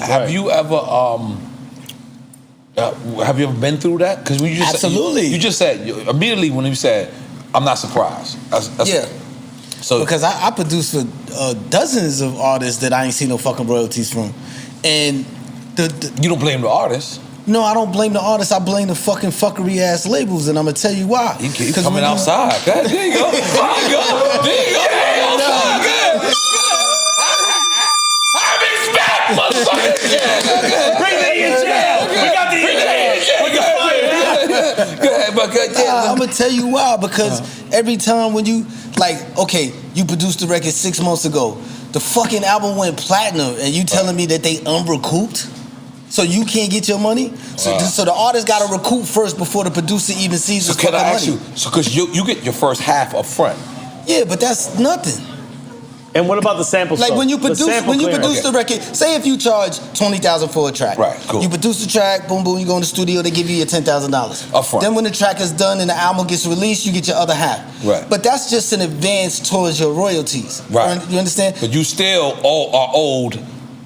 Have you ever been through that? Because when you just absolutely, you just said immediately when you said, "I'm not surprised." That's, yeah. So because I produce for dozens of artists that I ain't seen no fucking royalties from, and you don't blame the artists. No, I don't blame the artists. I blame the fucking fuckery ass labels, and I'm gonna tell you why. You keep coming outside. There you go. There you go. There you go. Outside. Good. Have respect, motherfucker. Bring the in jail. We got the in jail. Go ahead, but I'm gonna tell you why. Because every time when you okay, you produced the record 6 months ago, the fucking album went platinum, and you telling me that they unrecouped? So you can't get your money? So the artist got to recoup first before the producer even sees his fucking money. So can I ask you, because you get your first half up front. Yeah, but that's nothing. And what about the sample Like stuff? when you produce the record, say if you charge $20,000 for a track. Right, cool. You produce the track, boom, boom, you go in the studio, they give you your $10,000. Up front. Then when the track is done and the album gets released, you get your other half. Right. But that's just an advance towards your royalties. Right. You understand? But you still are owed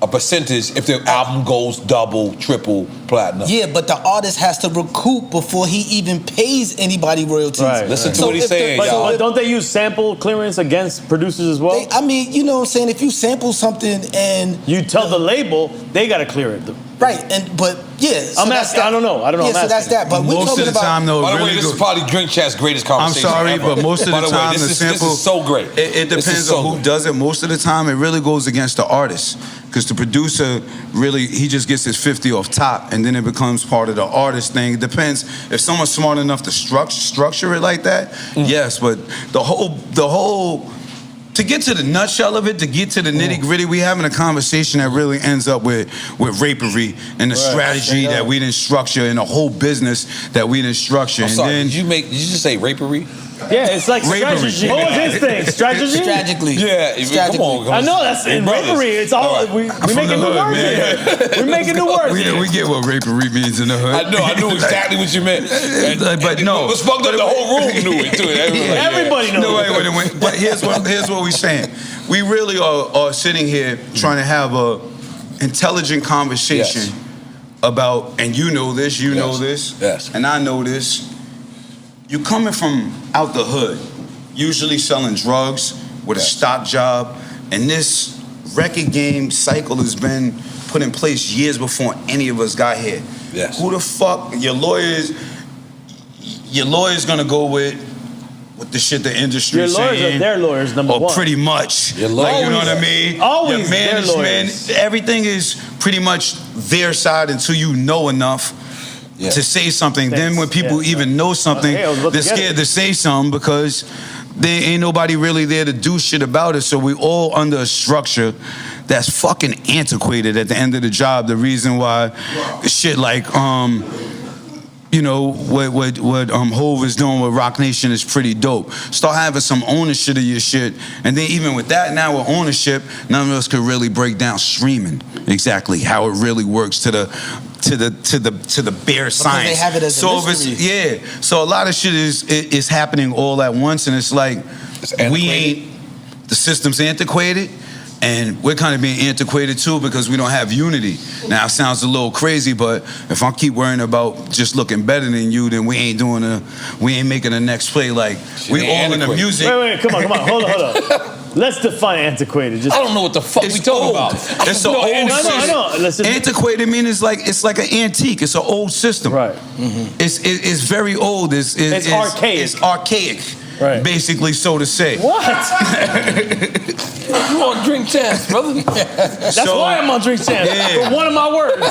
a percentage if the album goes double, triple, platinum. Yeah, but the artist has to recoup before he even pays anybody royalties. Right. Listen to what he's saying, y'all. But don't they use sample clearance against producers as well? I mean, you know what I'm saying? If you sample something and you tell the label, they got to clear it. Right, but yeah. So I'm asking. I don't know. Yeah, so that's that. But most of the time, though, by the way, really this is probably Drink Chat's greatest conversation. I'm sorry, ever. but most of the time, this the sample is so great. It depends on who does it. Most of the time, it really goes against the artist, because the producer really he just gets his 50 off top, and then it becomes part of the artist thing. It depends if someone's smart enough to structure it like that. Yes, but the whole. To get to the nutshell of it, to get to the nitty gritty, we having a conversation that really ends up with rapery and the strategy that we didn't structure and the whole business that we didn't structure. I'm sorry, did you just say rapery? Yeah, it's like strategy. What was his thing? Strategy? Strategically. Yeah, come on. I know, that's in rapery. It's all, we making new words here. We're making new words here. We get what rapery means in the hood. I knew exactly what you meant. But no. It was fucked up, the whole room knew it, too. Everybody knows it. But here's what we're saying. We really are sitting here trying to have a intelligent conversation about, and you know this, know this, and I know this. You coming from out the hood, usually selling drugs with a stock job, and this record game cycle has been put in place years before any of us got here. Yes. Who the fuck, your lawyer's gonna go with the shit the industry is saying. Your lawyers are their lawyers, number one. Pretty much. Your like, you know what I mean? Always your management, everything is pretty much their side until you know enough to say something. Then when people even know something, they're scared to say something because there ain't nobody really there to do shit about it. So we all under a structure that's fucking antiquated at the end of the job. The reason why shit like you know, what Hov is doing with Rock Nation is pretty dope. Start having some ownership of your shit, and then even with that, now with ownership, none of us could really break down streaming exactly how it really works to the bare science. They have it as a mystery. So a lot of shit is happening all at once, and it's like the system's antiquated. And we're kind of being antiquated too because we don't have unity. Now it sounds a little crazy, but if I keep worrying about just looking better than you, then we ain't making the next play. Like we all in the music. Wait, come on, hold on. Let's define antiquated. I don't know what the fuck we talking about. It's an old system. I know. Listen. Antiquated means it's like an antique. It's an old system. Right. It's very old. It's archaic. It's archaic. Right. Basically, so to say. What? You on Drink Champs, brother? That's why I'm on Drink Champs. For one of my words.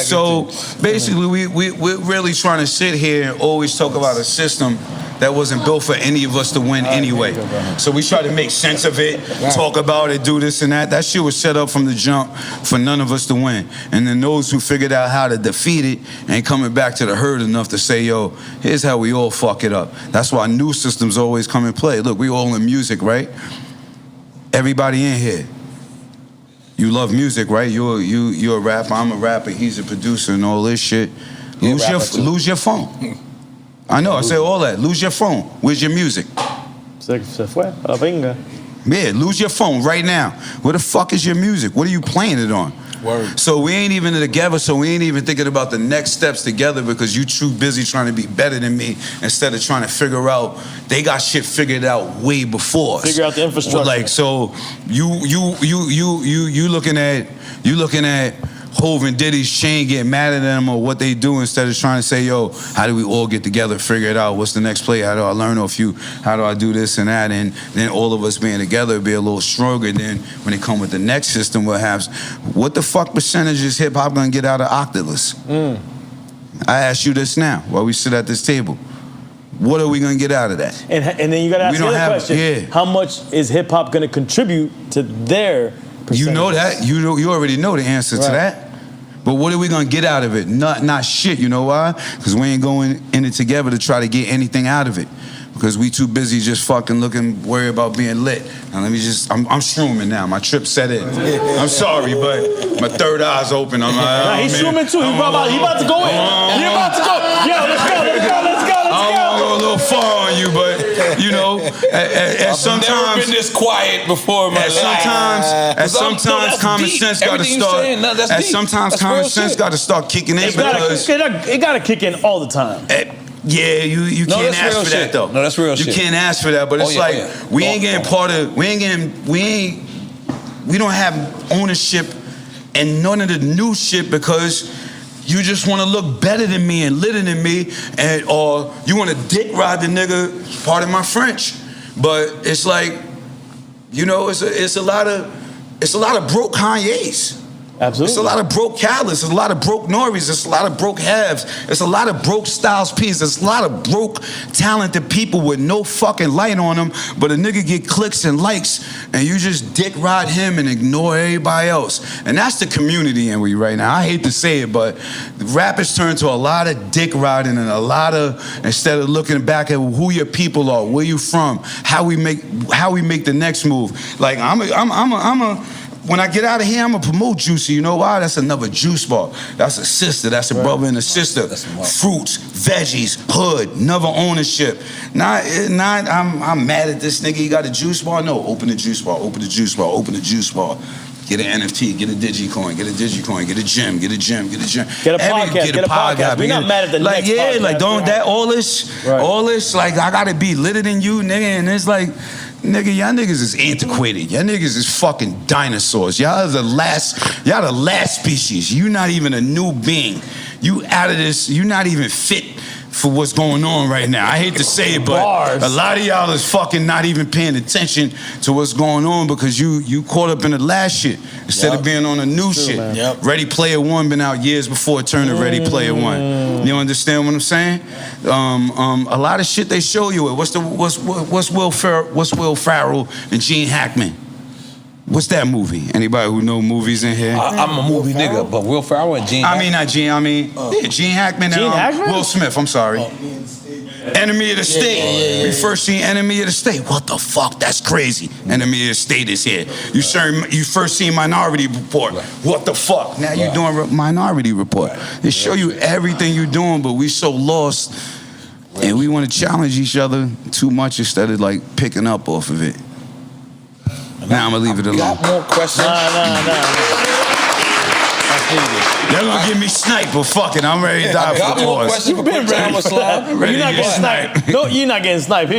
So basically, we're really trying to sit here and always talk about a system that wasn't built for any of us to win anyway. So we try to make sense of it, talk about it, do this and that. That shit was set up from the jump for none of us to win. And then those who figured out how to defeat it ain't coming back to the herd enough to say, yo, here's how we all fuck it up. That's why new systems always come in play. Look, we all in music, right? Everybody in here. You love music, right? You're a rapper, I'm a rapper, he's a producer and all this shit. Lose your phone. I know, I say all that. Lose your phone. Where's your music? Se fue, a venga. Yeah, lose your phone right now. Where the fuck is your music? What are you playing it on? Word. So we ain't even together, so we ain't even thinking about the next steps together because you too busy trying to be better than me instead of trying to figure out, they got shit figured out way before us. Figure out the infrastructure. Like, so you looking at Hov and Diddy's chain, get mad at them or what they do instead of trying to say, yo, how do we all get together, figure it out? What's the next play? How do I learn off you? How do I do this and that? And then all of us being together be a little stronger. Then when they come with the next system, what the fuck percentage is hip hop gonna get out of Octolus? I ask you this now while we sit at this table. What are we gonna get out of that? And then you gotta ask the other question. How much is hip hop gonna contribute to their percentages? You know that. You already know the answer to that. But what are we gonna get out of it? Not shit, you know why? Because we ain't going in it together to try to get anything out of it. Because we too busy just fucking worried about being lit. Now let me I'm shrooming now. My trip set in. I'm sorry, but my third eye's open. I'm like, nah, he's shrooming too. He about to go in. He about to go. Yo, let's go. I don't want to go a little far on you, but you know, sometimes I've never been this quiet before in my life. Sometimes common sense got to start. Sometimes common sense got to start kicking in because it got to kick in all the time. Yeah, you can't ask for that though. No, that's real shit. You can't ask for that, but it's we ain't getting part of. We don't have ownership and none of the new shit because you just want to look better than me and litter than me, or you want to dick ride the nigga. Pardon my French, but it's like, you know, it's a lot of broke Kanye's. Absolutely. It's a lot of broke Khaled's, it's a lot of broke Noris, it's a lot of broke Havs, it's a lot of broke Styles P's, it's a lot of broke talented people with no fucking light on them, but a nigga get clicks and likes and you just dick ride him and ignore everybody else. And that's the community in we right now. I hate to say it, but rappers turn to a lot of dick riding and a lot of, instead of looking back at who your people are, where you from, how we make the next move. Like when I get out of here, I'm gonna promote Juicy. You know why? That's another juice bar. That's a sister. That's a brother and a sister. Fruits, veggies, hood, another ownership. Not. I'm mad at this nigga. He got a juice bar. No, open the juice bar. Open the juice bar. Open the juice bar. Get an NFT, get a Digicoin, get a Digicoin, get a gym, get a gym, get a gym. Get a podcast. We're not mad at the next podcast. Like don't that all this, like I gotta be litter than you, nigga, and it's like, nigga, y'all niggas is antiquated. Y'all niggas is fucking dinosaurs. Y'all the last species. You not even a new being. You out of this, you not even fit for what's going on right now. I hate to say it, but a lot of y'all is fucking not even paying attention to what's going on because you caught up in the last shit instead of being on the new shit. Ready Player One been out years before it turned to Ready Player One. You understand what I'm saying? A lot of shit they show you. What's Will Ferrell and Gene Hackman? What's that movie? Anybody who know movies in here? I'm a movie nigga, but Will Ferrell and Gene Hackman. Gene Hackman and Will Smith, I'm sorry. Enemy of the State. We first seen Enemy of the State. What the fuck? That's crazy. Enemy of the State is here. You first seen Minority Report. What the fuck? Now you doing Minority Report. They show you everything you're doing, but we so lost and we want to challenge each other too much instead of like picking up off of it. Now I'm gonna leave it alone. Got more questions? They're gonna give me snipe, but fuck it, I'm ready to die for the cause. You've been ready. You're not getting sniped. No, you're not getting sniped here.